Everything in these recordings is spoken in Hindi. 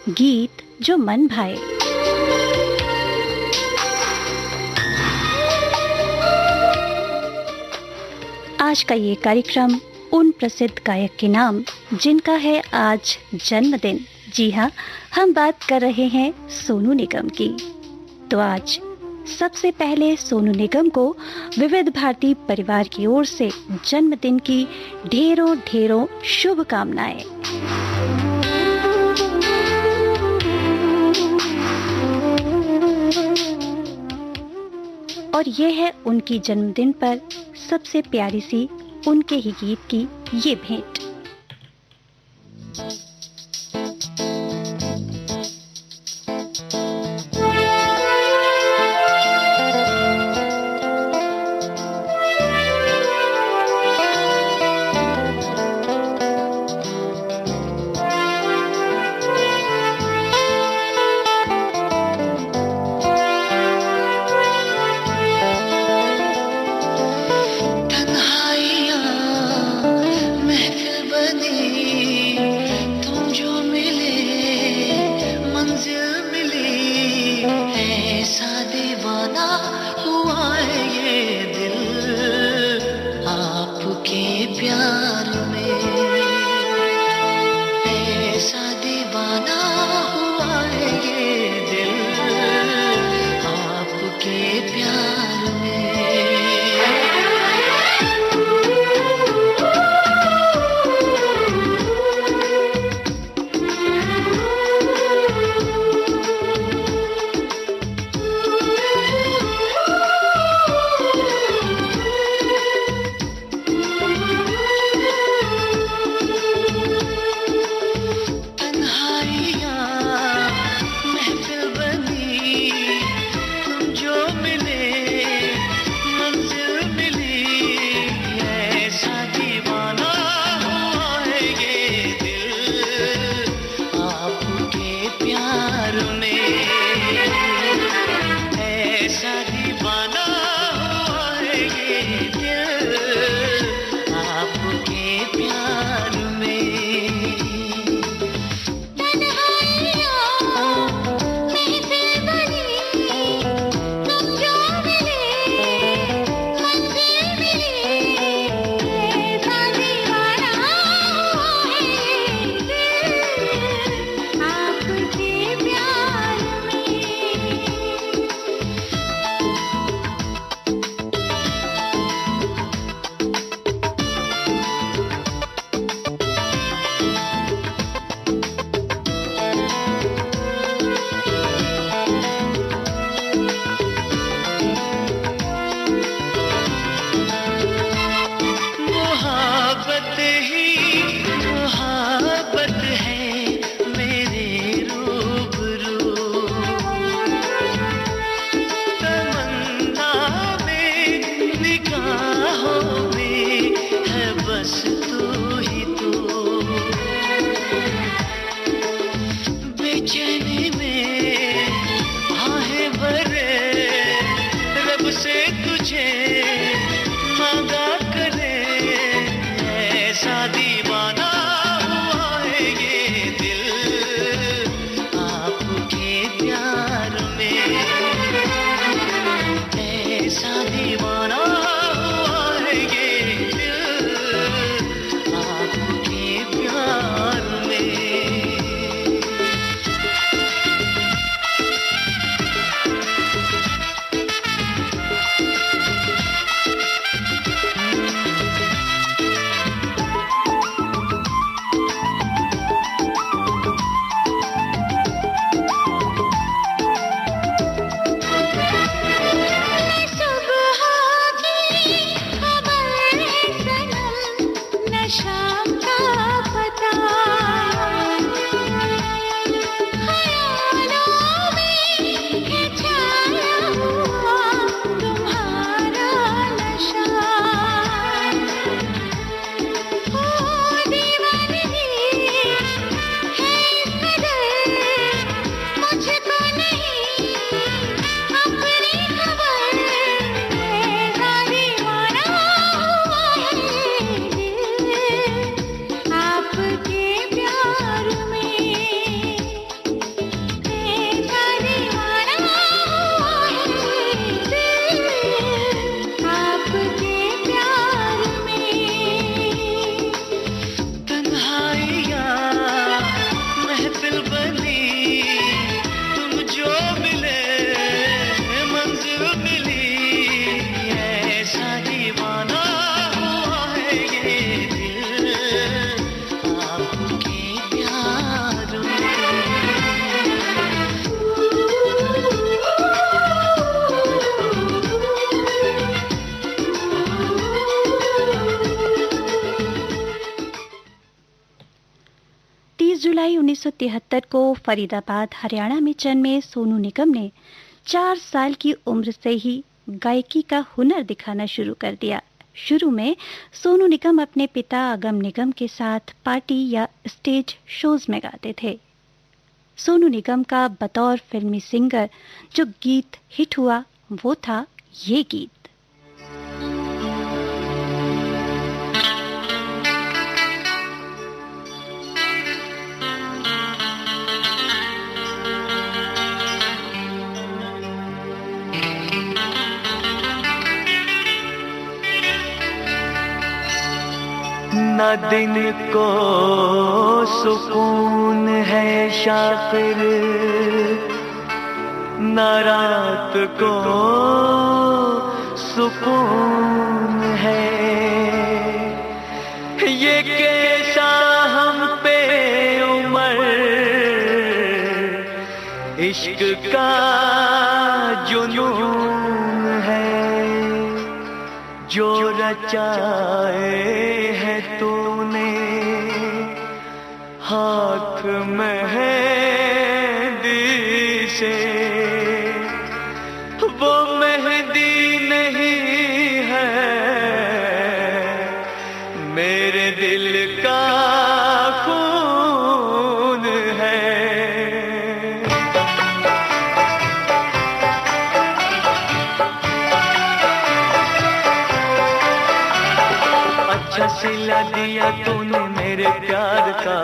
गीत जो मन भाए। आज का ये कार्यक्रम उन प्रसिद्ध गायक के नाम जिनका है आज जन्मदिन। जी हाँ, हम बात कर रहे हैं सोनू निगम की। तो आज सबसे पहले सोनू निगम को विविध भारती परिवार की ओर से जन्मदिन की ढेरों ढेरों शुभकामनाएं। और ये है उनकी जन्मदिन पर सबसे प्यारी सी उनके ही गीत की ये भेंट। 1973 को फरीदाबाद हरियाणा में जन्मे सोनू निगम ने 4 साल की उम्र से ही गायकी का हुनर दिखाना शुरू कर दिया। शुरू में सोनू निगम अपने पिता अगम निगम के साथ पार्टी या स्टेज शोज में गाते थे। सोनू निगम का बतौर फिल्मी सिंगर जो गीत हिट हुआ वो था ये गीत। न दिन को सुकून है शाकिर, न रात को सुकून है। ये कैसा हम पे उमर इश्क का जुनून है, जो रचाए है तूने हाथ मेहंदी से, वो मेहंदी नहीं है मेरे दिल का खून है। अच्छा सिला दिया तूने मेरे प्यार का,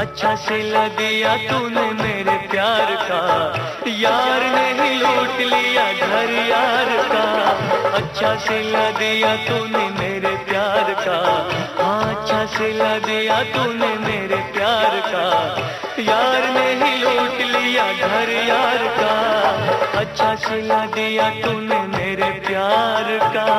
अच्छा सिला दिया तूने मेरे प्यार का, यार ने ही लूट लिया घर यार का। अच्छा सिला दिया तूने मेरे प्यार का, अच्छा सिला दिया तूने मेरे प्यार का, यार ने ही लूट लिया घर यार का। अच्छा सिला दिया तूने मेरे प्यार का।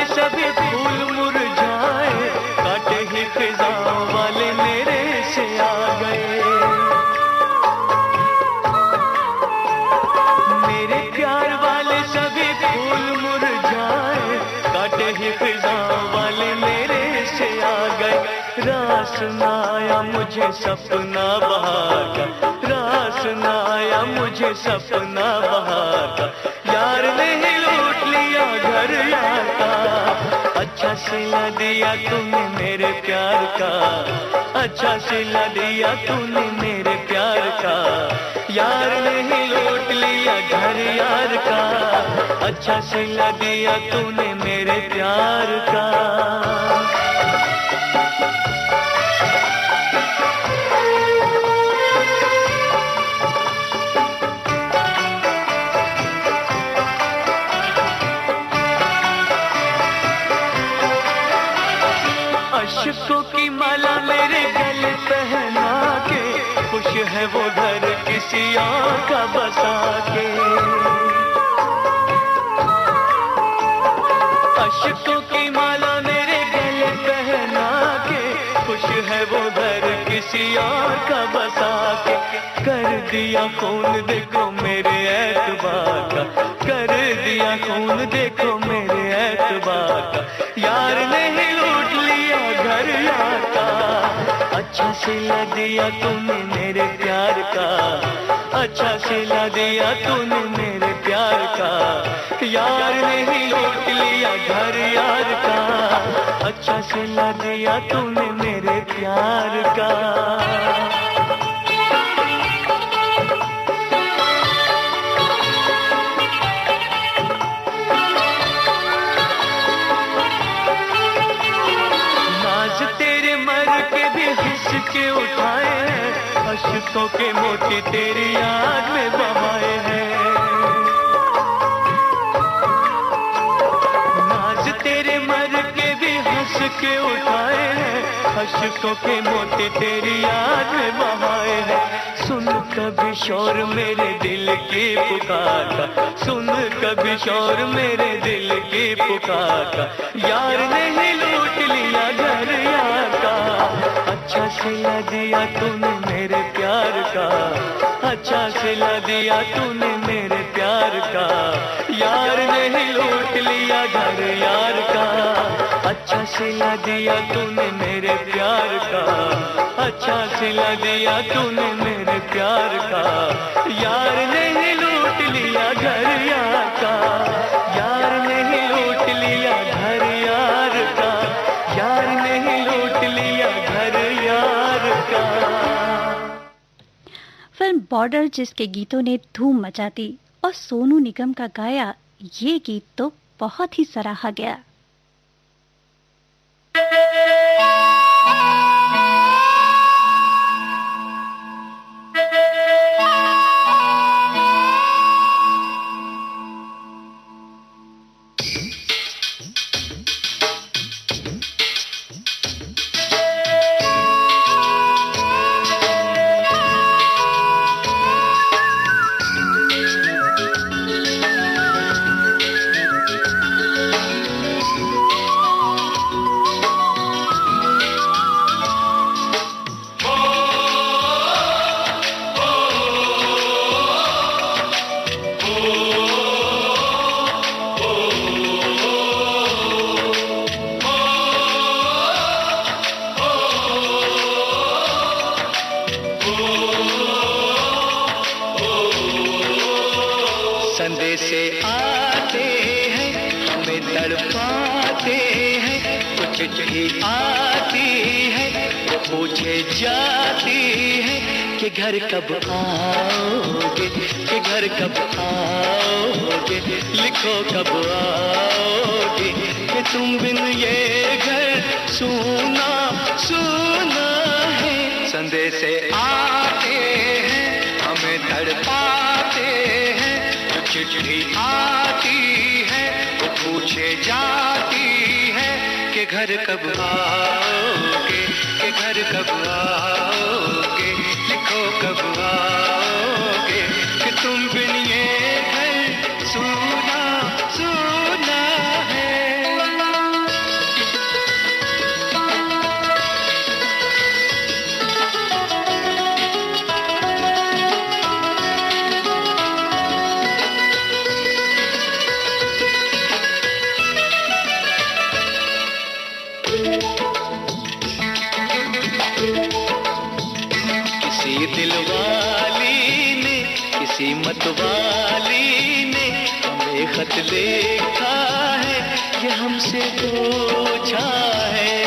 सभी फूल मुरझाए, काटे ही फिजाओं वाले मेरे से आ गए। मेरे प्यार वाले सभी फूल मुरझाए, काटे ही फिजाओं वाले मेरे से आ गए। रास ना आया मुझे सपना बहार का, रास ना आया मुझे सपना बहार का, यार ने ही लूट लिया घर यार का। अच्छा सिला दिया तूने मेरे प्यार का, अच्छा सिला दिया तूने मेरे प्यार का, यार ने ही लूट लिया घर यार का। अच्छा सिला दिया तूने मेरे प्यार का। अशकों की माला मेरे गले पहना के, खुश है वो घर किसी और का बसा के। अशकों की माला मेरे गले पहना के, खुश है वो घर किसी और का बसा के। कर दिया खून देखो मेरे एतबार का, कर दिया खून देखो मेरे एतबार का, यार ने ही लूट लिया घर यार का। अच्छा सिला दिया तूने मेरे प्यार का, अच्छा सिला दिया तूने मेरे प्यार का, यार ने ही लूट लिया घर यार का। अच्छा सिला दिया तूने मेरे प्यार का। के उठाए हैं, अशकों के मोती तेरी याद में बहाए हैं। नाज तेरे मर के भी हंस के उठाए हैं, अशकों के मोती तेरी याद में बहाए हैं। सुन कभी शोर मेरे दिल की पुकार का, सुन कभी शोर मेरे दिल की पुकार का, यार ने ही लूट लिया घर यार का। अच्छा सिला दिया तूने मेरे प्यार का, अच्छा सिला दिया तूने मेरे प्यार का, यार ने ही लूट लिया घर यार का। अच्छा सिला दिया तूने मेरे प्यार का, अच्छा सिला दिया तूने मेरे प्यार का, यार ने ही लूट लिया घर यार का, यार ने ही लूट लिया घर यार का, यार ने ही लूट लिया घर यार का। फिल्म बॉर्डर जिसके गीतों ने धूम मचा दी और सोनू निगम का गाया ये गीत तो बहुत ही सराहा गया। संदेशे आते हैं हमें तड़पाते हैं, कुछ चिट्ठी आती है वो पूछे जाती है कि घर कब आओगे, कि घर कब आओगे, लिखो कब आओगे, कि तुम बिन ये घर सूना सूना है। संदेशे आते हैं हमें तड़पाते हैं, चिट्ठी आती है वो पूछे जाती है कि घर कब आओगे, कि घर कब आओगे, लिखो कब आओगे, कि तुम बिन ये घर सूना सूना है। दिलवाली ने किसी मतवाली ने हमें खत लिखा है, ये हमसे पूछा है।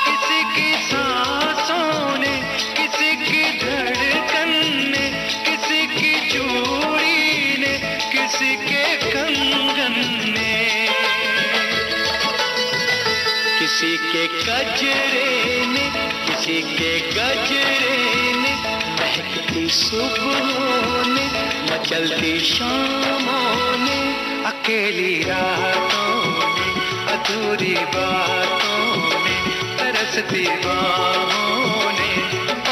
किसी की सांसों ने, किसी की धड़कन ने, किसी की चूड़ी ने, किसी के कंगन ने, किसी के गजरे ने, किसी के गजरे ने, महकती सुबहों ने, मचलती शामों ने, अकेली रातों ने, अधूरी बातों ने, तरसती बाहों ने,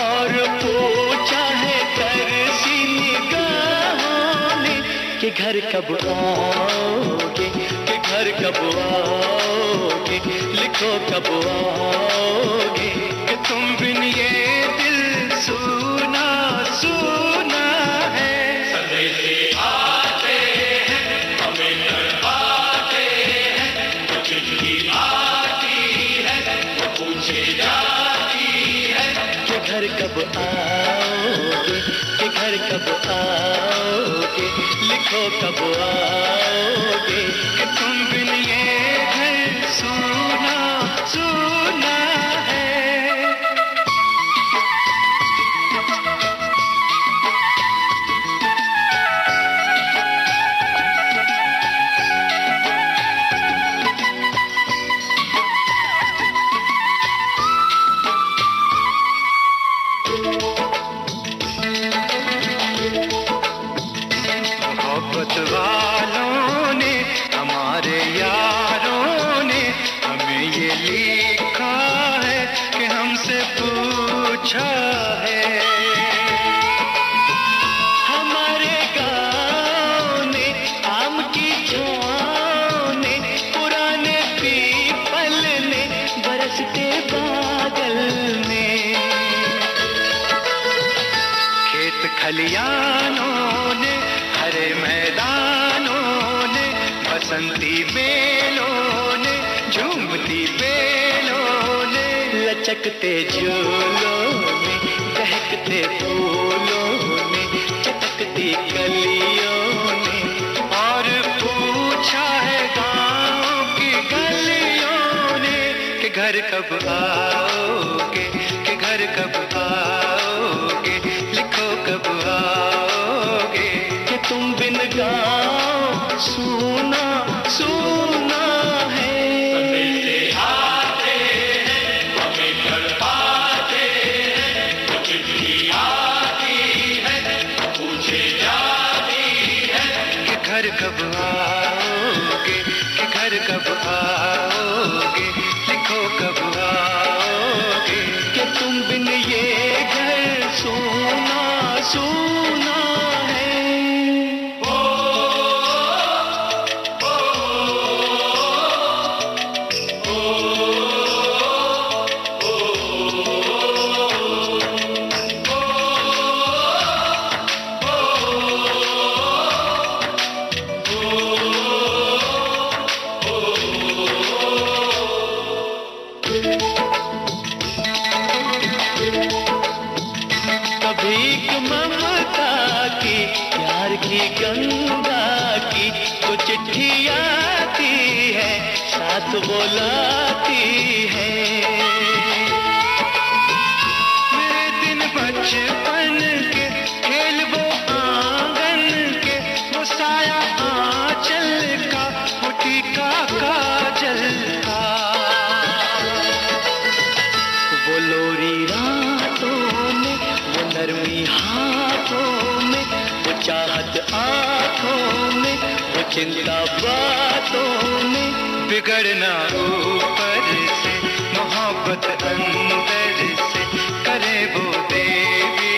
और पूछा है तरसी निगाहों ने कि घर कब आओगे, कि घर कब आओगे, लिखो कब आओगे, कि तुम बिन ये दिल सूना सूना है। संदेशे आते हैं हमें तड़पाते हैं, वो चिट्ठी आती है वो पूछे जाती है कि घर कब आओगे, कि घर कब आओगे, लिखो कब आओगे, कि तुम बिन ये घर सूना सूना है। मोहब्बत वालों खलियानों ने, हरे मैदानों ने, बसंती बेलों ने, झूमती बेलों ने, लचकते झूलों ने, दहकते फूलों ने, चटकती कलियों ने, और पूछा है गाँव की गलियों ने कि घर कब आओगे, कि घर कब आओगे, लिखो कब आओगे, कि तुम बिन गाँव सुना सुना है। मिलते आते हैं, हमें तड़पाते हैं, वो चिट्ठी आती है, पूछे जाती है कि घर कब आओगे, कि घर कब आओगे, लिखो कब आओगे, कि तुम बिन ये घर सोना सोना है। भीख ममता की, प्यार की गंगा की, तो चिट्ठी आती है, साथ बुलाती है। मेरे दिन बचपन के, खेल वो आंगन के, वो साया आंचल का, वो टीका काजल का, वो लोरी रातों में, वो नरमी हाथों में, वो चाहत आँखों में, वो चिंता बातों में, बिगड़ना ऊपर से, मोहब्बत अंदर से, करे वो देवी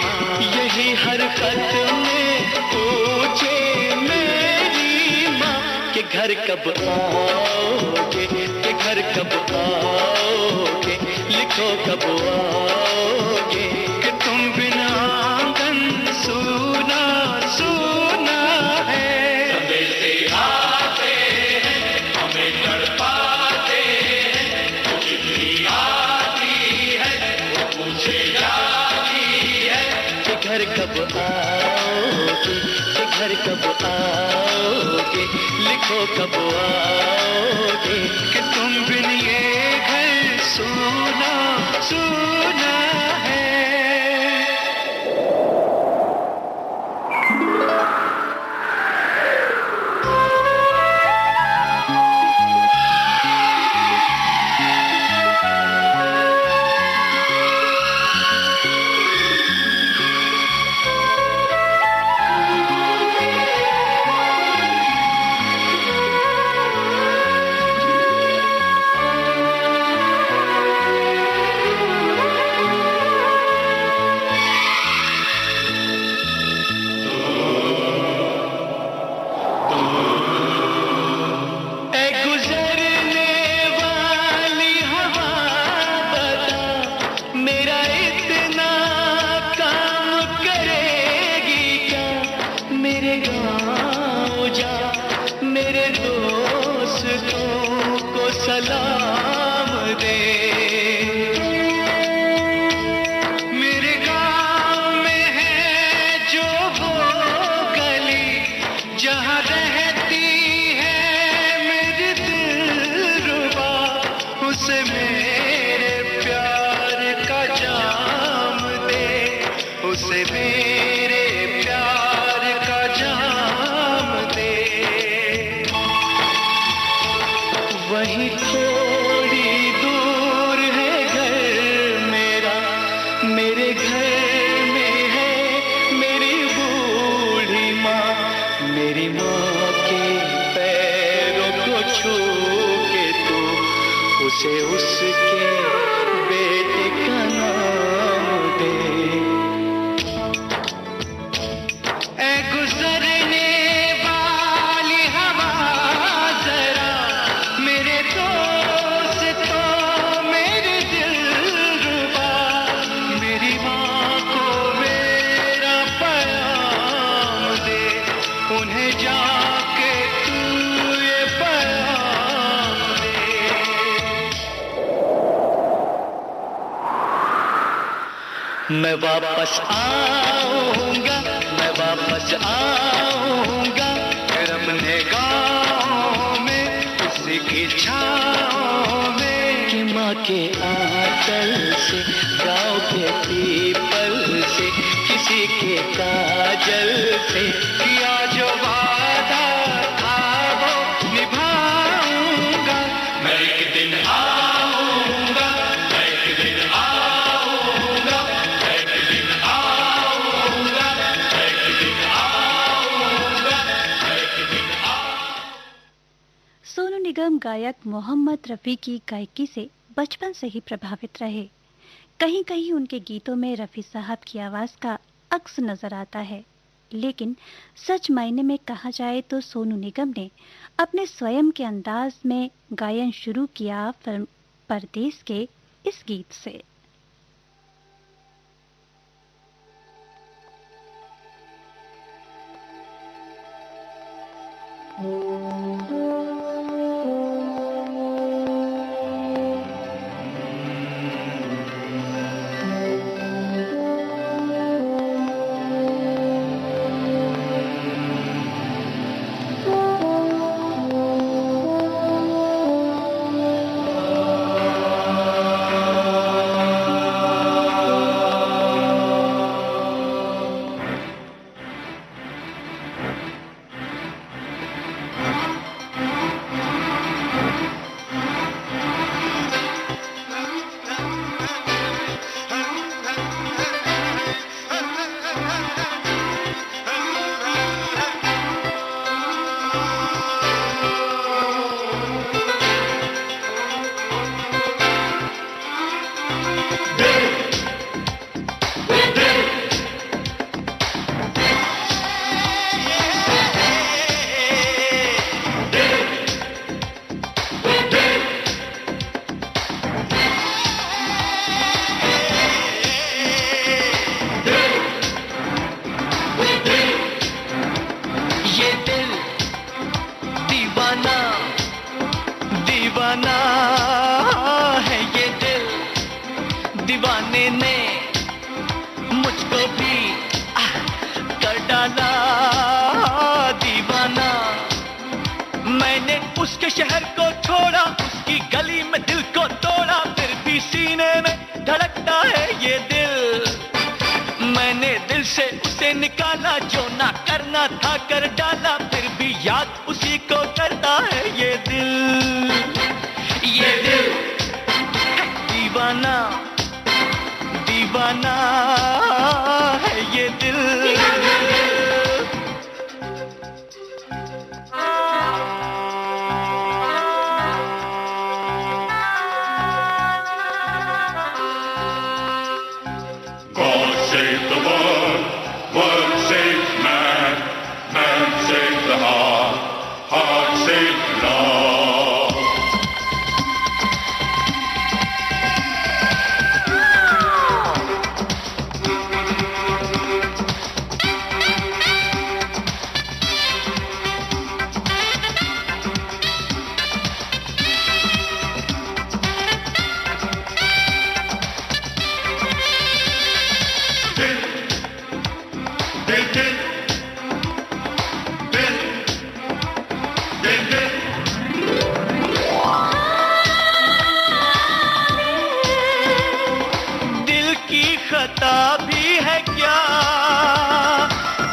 माँ। यही हर खत में पूछे मेरी माँ कि घर कब आओगे, कि घर कब आओगे, लिखो कब आओगे, कि तुम बिना आंगन सुना सुना है। मिलते आते हैं, हमें तड़पाते हैं, वो चिट्ठी आती है, वो पूछे जाती है कि घर कब आओगे, कि घर कब आओगे, लिखो कब आओगे, कि तुम बिन ये घर सुना सुना है। सलाम दे। मेरे गाँव में है जो वो गली जहाँ रहती है मेरी दिलरुबा, उसे मेरे प्यार का जाम दे, उसे मेरे प्यार का जाम दे। वहीं थोड़ी दूर है घर मेरा, मेरे घर में है मेरी बूढ़ी माँ, मेरी माँ के पैरों को छू के तू उसे उसके बेटे का नाम दे। ऐ गुजरने वाली हवा जरा मेरे दोस्त तो मेरे दिलरुबा, मेरी माँ को मेरा मैं वापस आऊंगा, मैं वापस आऊंगा, फिर अपने गाँव में उसी की छाँव में, कि माँ के आंचल से, गाँव के पीपल से, किसी के काजल से किया जो वादा था वो निभाऊंगा। मैं एक दिन आऊंगा, मैं एक दिन आऊंगा, मैं एक दिन आऊंगा, मैं एक दिन आऊंगा, मैं एक दिन आऊंगा। सोनू निगम गायक मोहम्मद रफ़ी की गायकी से बचपन से ही प्रभावित रहे। कहीं कहीं उनके गीतों में रफ़ी साहब की आवाज़ का अक्स नजर आता है, लेकिन सच मायने में कहा जाए तो सोनू निगम ने अपने स्वयं के अंदाज में गायन शुरू किया फिल्म परदेस के इस गीत से। दीवाना है ये दिल, दीवाने ने मुझको भी कर डाला दीवाना। मैंने उसके शहर को छोड़ा, उसकी गली में दिल को तोड़ा, फिर भी सीने में धड़कता है ये दिल। मैंने दिल से उसे निकाला, जो ना करना था कर डाला, फिर भी याद उसी को करता है ये दिल। ये दिल है दीवाना, दीवाना है ये दिल। God save the world, world save man, man save the heart, heart save love. दिल की खता भी है क्या,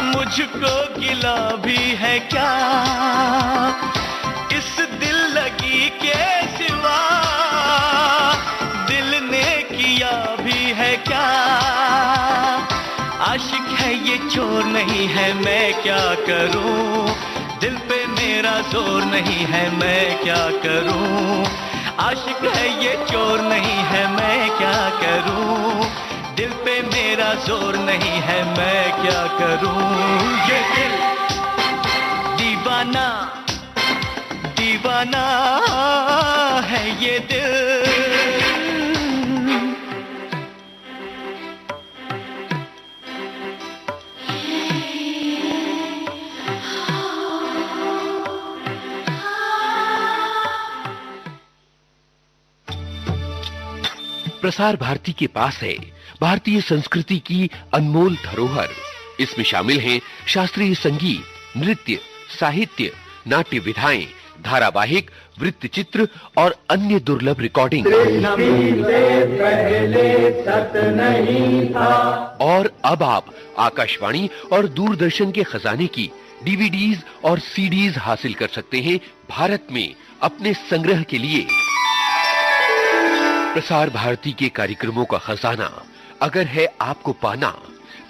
मुझको गिला भी है क्या, इस दिल लगी के सिवा दिल ने किया भी है क्या। आशिक है ये चोर नहीं है, मैं क्या करूं, दिल पे मेरा जोर नहीं है, मैं क्या करूं। आशिक है ये चोर नहीं है, मैं क्या करूं, दिल पे मेरा जोर नहीं है, मैं क्या करूं। ये दिल दीवाना, दीवाना है ये दिल। प्रसार भारती के पास है भारतीय संस्कृति की अनमोल धरोहर। इसमें शामिल हैं शास्त्रीय संगीत, नृत्य, साहित्य, नाट्य विधाएं, धारावाहिक, वृत्तचित्र और अन्य दुर्लभ रिकॉर्डिंग। और अब आप आकाशवाणी और दूरदर्शन के खजाने की डीवीडीज और सीडीज हासिल कर सकते हैं भारत में अपने संग्रह के लिए। प्रसार भारती के कार्यक्रमों का खजाना अगर है आपको पाना,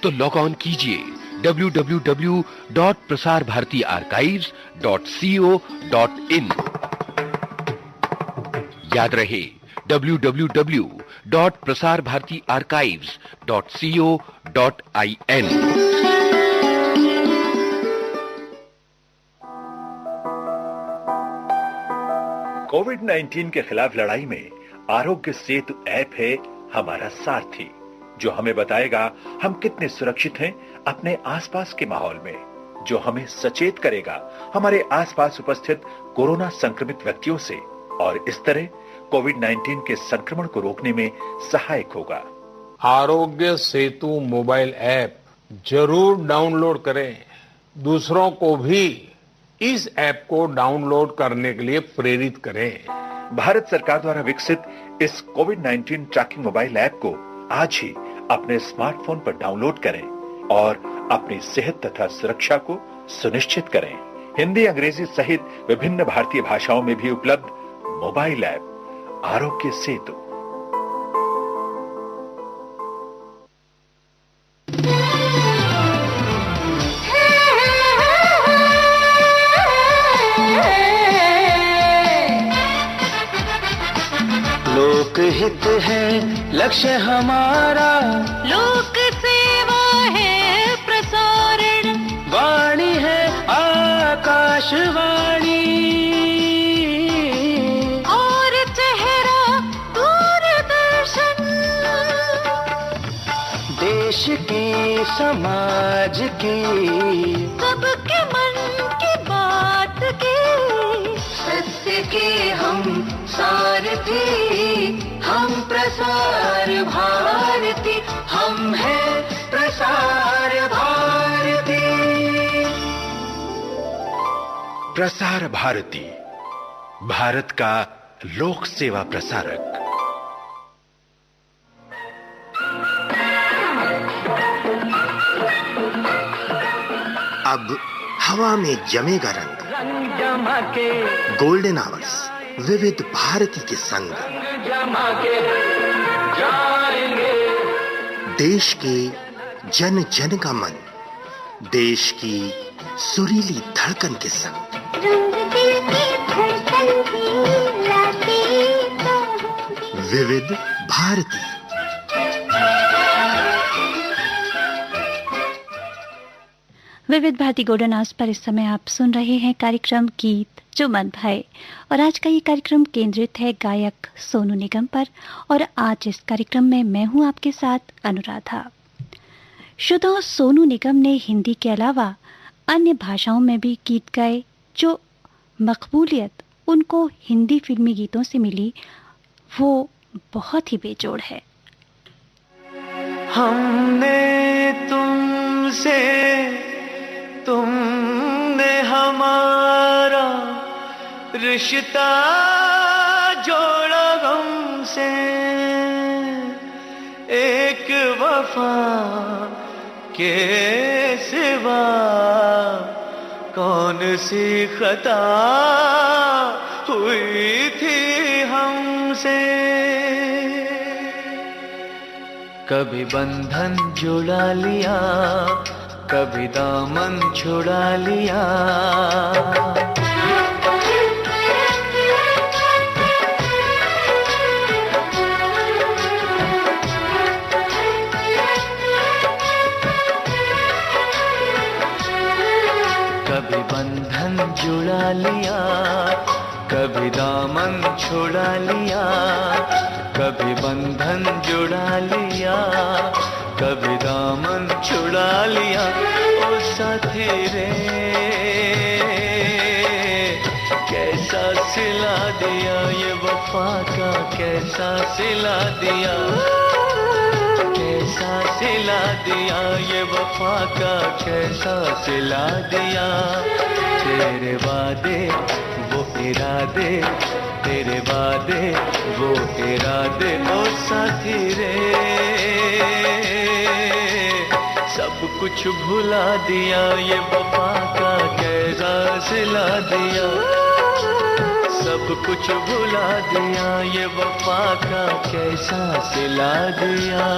तो लॉग ऑन कीजिए www.prasarbhartiarchives.co.in। याद रहे www.prasarbhartiarchives.co.in। कोविड-19 के खिलाफ लड़ाई में आरोग्य सेतु ऐप है हमारा सारथी, जो हमें बताएगा हम कितने सुरक्षित हैं अपने आसपास के माहौल में, जो हमें सचेत करेगा हमारे आसपास उपस्थित कोरोना संक्रमित व्यक्तियों से, और इस तरह कोविड-19 के संक्रमण को रोकने में सहायक होगा। आरोग्य सेतु मोबाइल ऐप जरूर डाउनलोड करें। दूसरों को भी इस ऐप को डाउनलोड करने के लिए प्रेरित करें। भारत सरकार द्वारा विकसित इस कोविड-19 ट्रैकिंग मोबाइल ऐप को आज ही अपने स्मार्टफोन पर डाउनलोड करें और अपनी सेहत तथा सुरक्षा को सुनिश्चित करें। हिंदी, अंग्रेजी सहित विभिन्न भारतीय भाषाओं में भी उपलब्ध मोबाइल ऐप आरोग्य सेतु। लोकहित है लक्ष्य हमारा, लोक सेवा है प्रसारण, वाणी है आकाशवाणी, और चेहरा दूरदर्शन। देश की समाज की सबके मन की बात की, सत्य के हम सारथी, हम प्रसार भारती, हम है प्रसार भारती। प्रसार भारती, भारत का लोक सेवा प्रसारक। अब हवा में जमेगा रंग, रंग जमा के गोल्डन आवर्स विविध भारती के संग, जमा के जाएंगे। देश के जन जन का मन, देश की सुरीली धड़कन के संग। रंग दिल की धड़कन की लाते विविध भारती। विविध भारती गोल्डन आवर्स पर इस समय आप सुन रहे हैं कार्यक्रम गीत जो मन भाए, और आज का ये कार्यक्रम केंद्रित है गायक सोनू निगम पर। और आज इस कार्यक्रम में मैं हूं आपके साथ अनुराधा। श्रोताओं, सोनू निगम ने हिंदी के अलावा अन्य भाषाओं में भी गीत गाए। जो मकबूलियत उनको हिंदी फिल्मी गीतों से मिली वो बहुत ही बेजोड़ है। हमने तुमसे, तुमने हमारा रिश्ता जोड़ा हमसे, एक वफा के सिवा कौन सी खता हुई थी हमसे। कभी बंधन जुड़ा लिया, कभी दामन छुड़ा लिया, कभी बंधन जुड़ा लिया, कभी दामन छुड़ा लिया, कभी बंधन जुड़ा लिया, कभी दामन छुड़ा लिया। ओ साथी रे कैसा सिला दिया, ये वफा का कैसा सिला दिया। कैसा सिला दिया ये वफा का कैसा सिला दिया। तेरे वादे वो इरादे, तेरे वादे वो इरादे, ओ साथी रे सब कुछ भुला दिया ये वफा का कैसा सिला दिया। सब कुछ भुला दिया ये वफा का कैसा सिला दिया।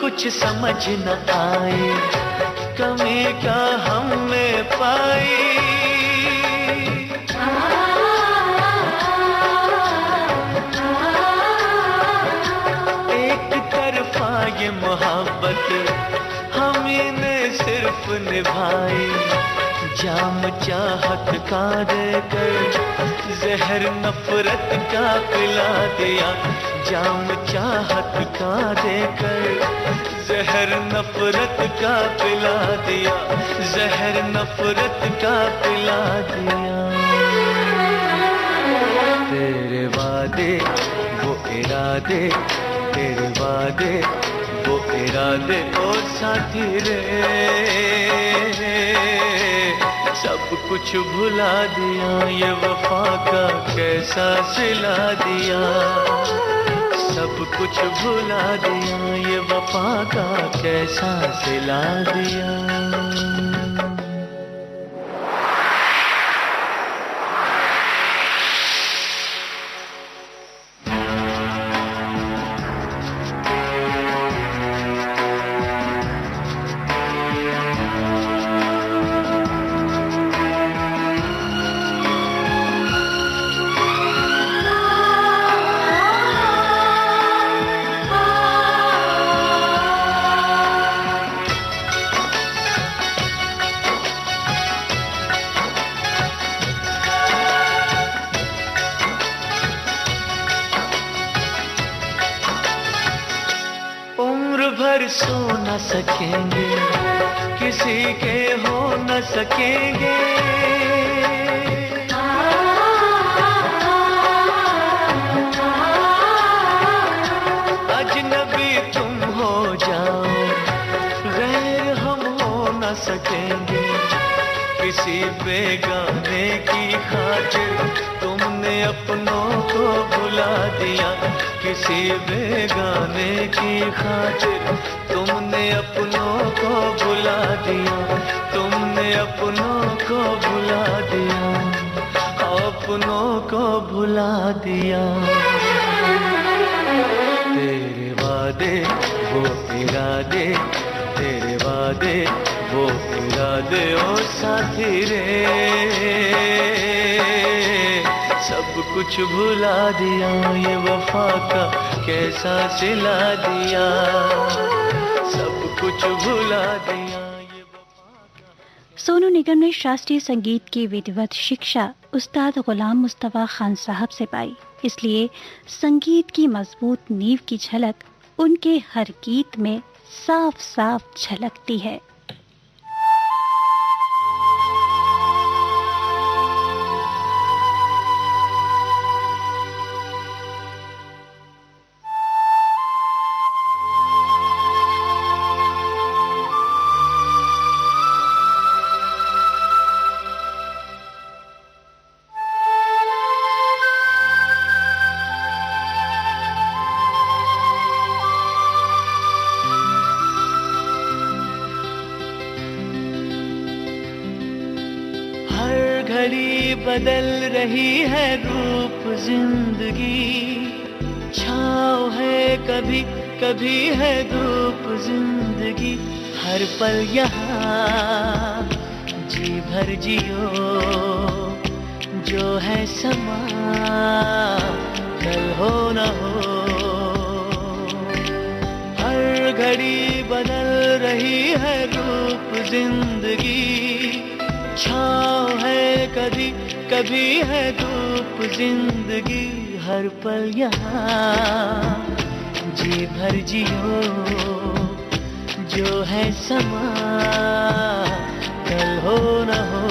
कुछ समझ न आए कमी का हम में पाई। एक तरफा ये मोहब्बत हमी ने सिर्फ निभाई। जाम चाहत का देकर जहर नफरत का पिला दिया। जाम चाहत का देकर जहर नफरत का पिला दिया। जहर नफरत का पिला दिया। तेरे वादे वो इरादे, तेरे वादे वो इरादे, ओ साथी रे सब कुछ भुला दिया ये वफा का कैसा सिला दिया। सब कुछ भुला दिया ये वफा का कैसा सिला दिया। सो न सकेंगे किसी के हो न सकेंगे। अजनबी तुम हो जाओ गैर हम हो न सकेंगे। किसी बेगाने की खातिर तुमने अपनों को भुला दिया। किसी बेगाने की खातिर तुमने अपनों को भुला दिया। तुमने अपनों को भुला दिया। अपनों को भुला दिया। तेरे वादे वो इरादे, तेरे वादे वो इरादे, ओ साथी रे सब कुछ भुला दिया ये वफा का कैसा सिला दिया। सब कुछ भुला दिया ये वफा का। सोनू निगम ने शास्त्रीय संगीत की विधिवत शिक्षा उस्ताद गुलाम मुस्तफा खान साहब से पाई, इसलिए संगीत की मजबूत नींव की झलक उनके हर गीत में साफ साफ झलकती है। घड़ी बदल रही है रूप जिंदगी। छाँव है कभी कभी है धूप जिंदगी। हर पल यहाँ जी भर जियो जो है समा कल हो न हो। हर घड़ी बदल रही है रूप जिंदगी, छाँव है कभी कभी है धूप जिंदगी, हर पल यहाँ जी भर जियो, जो है समा कल हो न हो।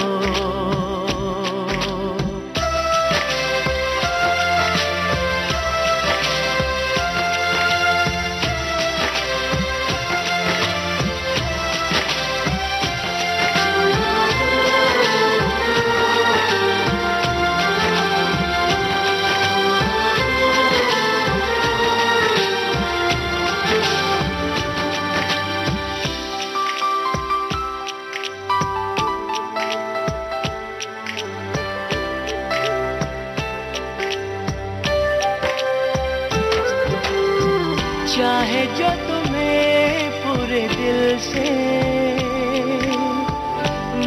चाहे जो तुम्हें पूरे दिल से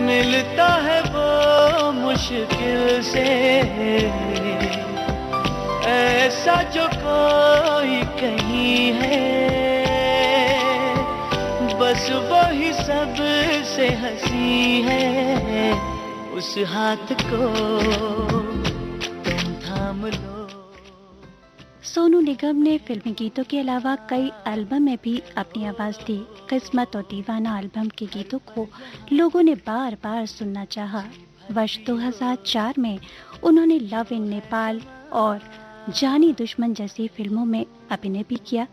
मिलता है वो मुश्किल से, ऐसा जो कोई कहीं है बस वही सबसे हंसी है, उस हाथ को तुम थाम लो। सोनू निगम ने फिल्मी गीतों के अलावा कई एल्बम में भी अपनी आवाज दी। किस्मत और दीवाना एल्बम के गीतों को लोगों ने बार बार सुनना चाहा। वर्ष 2004 में उन्होंने लव इन नेपाल और जानी दुश्मन जैसी फिल्मों में अभिनय भी किया।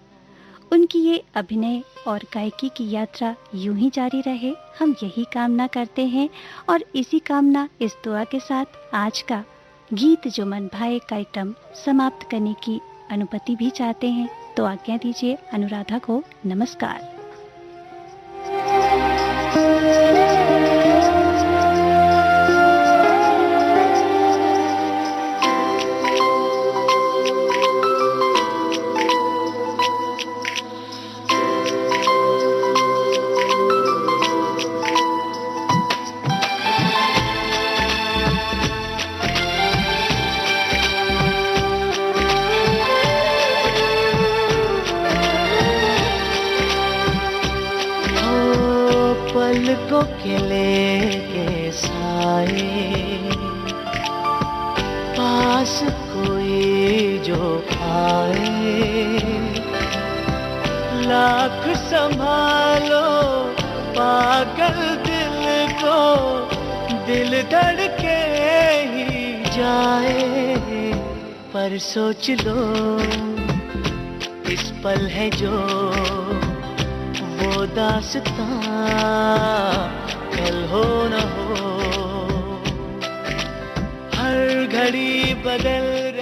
उनकी ये अभिनय और गायकी की यात्रा यूं ही जारी रहे, हम यही कामना करते हैं। और इसी कामना, इस दुआ के साथ आज का गीत जो मन भाए कार्यक्रम समाप्त करने की अनुमति भी चाहते हैं। तो आज्ञा दीजिए अनुराधा को। नमस्कार। पलकों के लेके साए, पास कोई जो आए, लाख संभालो पागल दिल को, दिल धड़के ही जाए। पर सोच लो इस पल है जो वो दास्तां कल हो न हो, हर घड़ी बदल